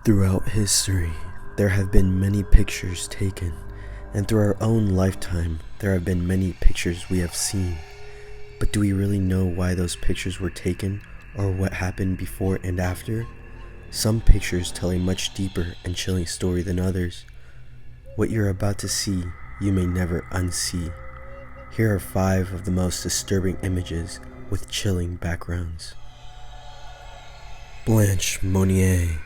Throughout history, there have been many pictures taken, and through our own lifetime, there have been many pictures we have seen. But do we really know why those pictures were taken, or what happened before and after? Some pictures tell a much deeper and chilling story than others. What you're about to see, you may never unsee. Here are 5 of the most disturbing images with chilling backgrounds. Blanche Monnier.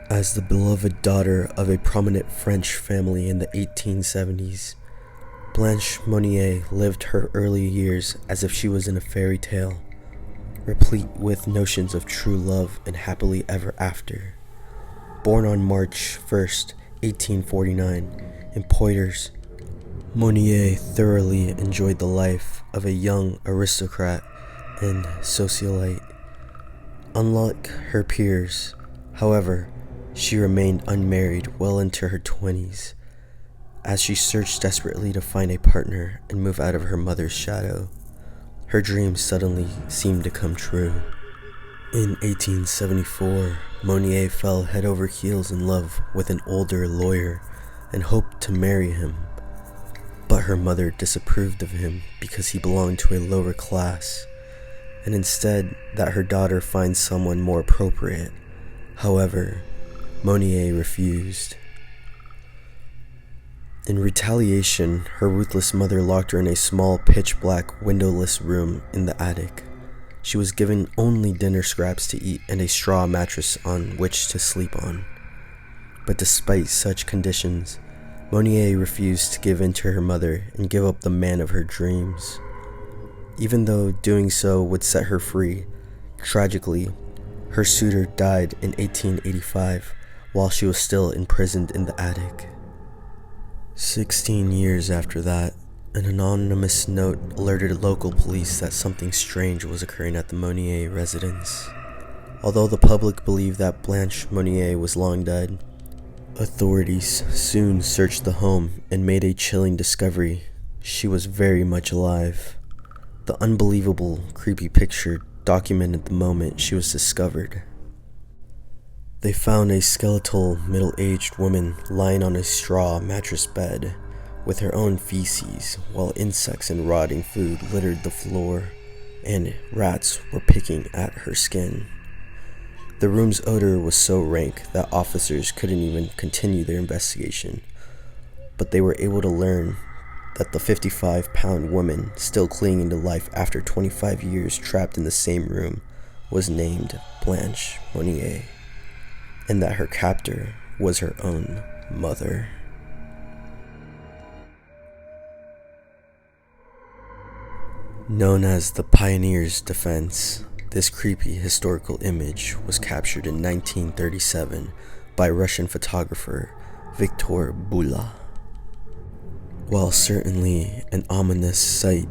As the beloved daughter of a prominent French family in the 1870s, Blanche Monnier lived her early years as if she was in a fairy tale, replete with notions of true love and happily ever after. Born on March 1st, 1849, in Poitiers, Monnier thoroughly enjoyed the life of a young aristocrat and socialite. Unlike her peers, however, she remained unmarried well into her 20s, as she searched desperately to find a partner and move out of her mother's shadow. Her dreams suddenly seemed to come true. In 1874, Monnier fell head over heels in love with an older lawyer and hoped to marry him. But her mother disapproved of him because he belonged to a lower class, and instead that her daughter find someone more appropriate. However, Monnier refused. In retaliation, her ruthless mother locked her in a small, pitch-black, windowless room in the attic. She was given only dinner scraps to eat and a straw mattress on which to sleep on. But despite such conditions, Monnier refused to give in to her mother and give up the man of her dreams. Even though doing so would set her free, tragically, her suitor died in 1885 while she was still imprisoned in the attic. 16 years after that, an anonymous note alerted local police that something strange was occurring at the Monnier residence. Although the public believed that Blanche Monnier was long dead, authorities soon searched the home and made a chilling discovery: she was very much alive. The unbelievable, creepy picture documented the moment she was discovered. They found a skeletal, middle-aged woman lying on a straw mattress bed with her own feces, while insects and rotting food littered the floor, and rats were picking at her skin. The room's odor was so rank that officers couldn't even continue their investigation, but they were able to learn that the 55-pound woman, still clinging to life after 25 years trapped in the same room, was named Blanche Monnier, and that her captor was her own mother. Known as the Pioneer's Defense, this creepy historical image was captured in 1937 by Russian photographer Viktor Bula. While certainly an ominous sight,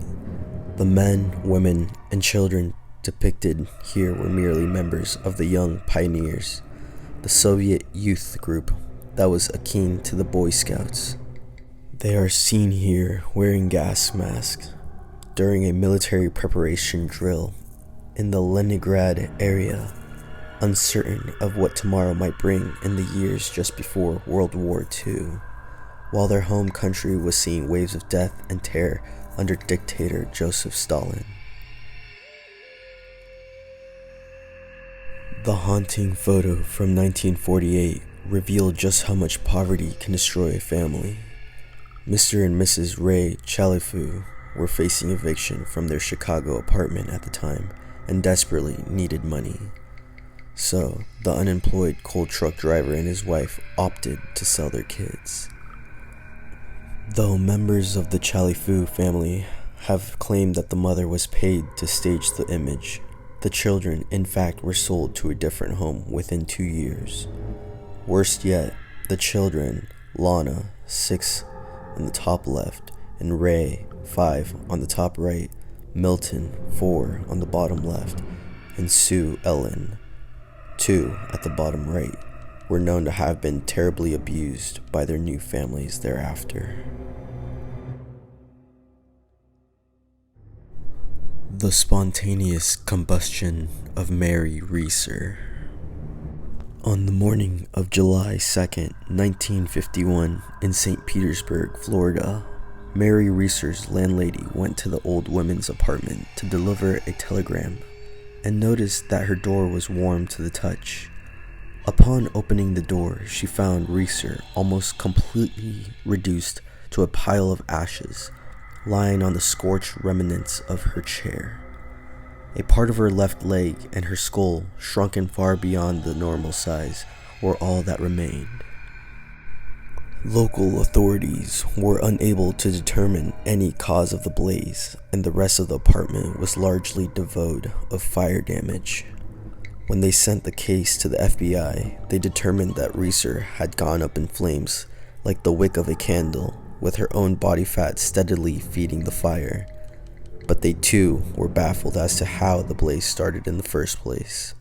the men, women, and children depicted here were merely members of the Young Pioneers, the Soviet youth group that was akin to the Boy Scouts. They are seen here wearing gas masks during a military preparation drill in the Leningrad area, uncertain of what tomorrow might bring in the years just before World War II, while their home country was seeing waves of death and terror under dictator Joseph Stalin. The haunting photo from 1948 revealed just how much poverty can destroy a family. Mr. and Mrs. Ray Chalifu were facing eviction from their Chicago apartment at the time and desperately needed money. So, the unemployed coal truck driver and his wife opted to sell their kids. Though members of the Chalifu family have claimed that the mother was paid to stage the image, the children, in fact, were sold to a different home within 2 years. Worst yet, the children, Lana, 6 on the top left, and Ray, 5 on the top right, Milton, 4 on the bottom left, and Sue Ellen, 2 at the bottom right, were known to have been terribly abused by their new families thereafter. The spontaneous combustion of Mary Reeser. On the morning of July 2nd, 1951, in St. Petersburg, Florida, Mary Reeser's landlady went to the old woman's apartment to deliver a telegram and noticed that her door was warm to the touch. Upon opening the door, she found Reeser almost completely reduced to a pile of ashes, lying on the scorched remnants of her chair. A part of her left leg and her skull, shrunken far beyond the normal size, were all that remained. Local authorities were unable to determine any cause of the blaze, and the rest of the apartment was largely devoid of fire damage. When they sent the case to the FBI, they determined that Reeser had gone up in flames like the wick of a candle, with her own body fat steadily feeding the fire. But they too were baffled as to how the blaze started in the first place.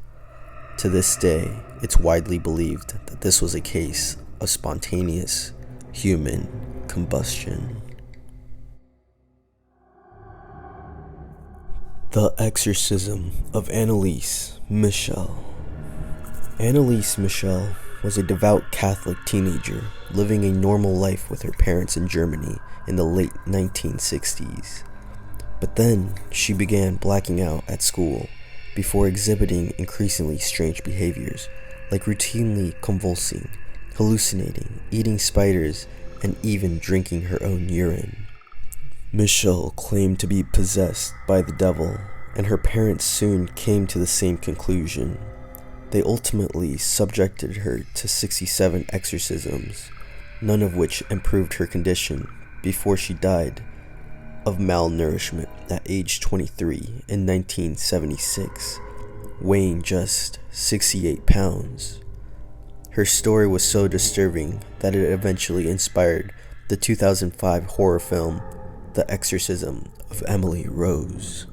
To this day, it's widely believed that this was a case of spontaneous human combustion. The Exorcism of Anneliese Michel. Anneliese Michel was a devout Catholic teenager living a normal life with her parents in Germany in the late 1960s. But then she began blacking out at school before exhibiting increasingly strange behaviors, like routinely convulsing, hallucinating, eating spiders, and even drinking her own urine. Michelle claimed to be possessed by the devil, and her parents soon came to the same conclusion. They ultimately subjected her to 67 exorcisms, none of which improved her condition, before she died of malnourishment at age 23 in 1976, weighing just 68 pounds. Her story was so disturbing that it eventually inspired the 2005 horror film, The Exorcism of Emily Rose.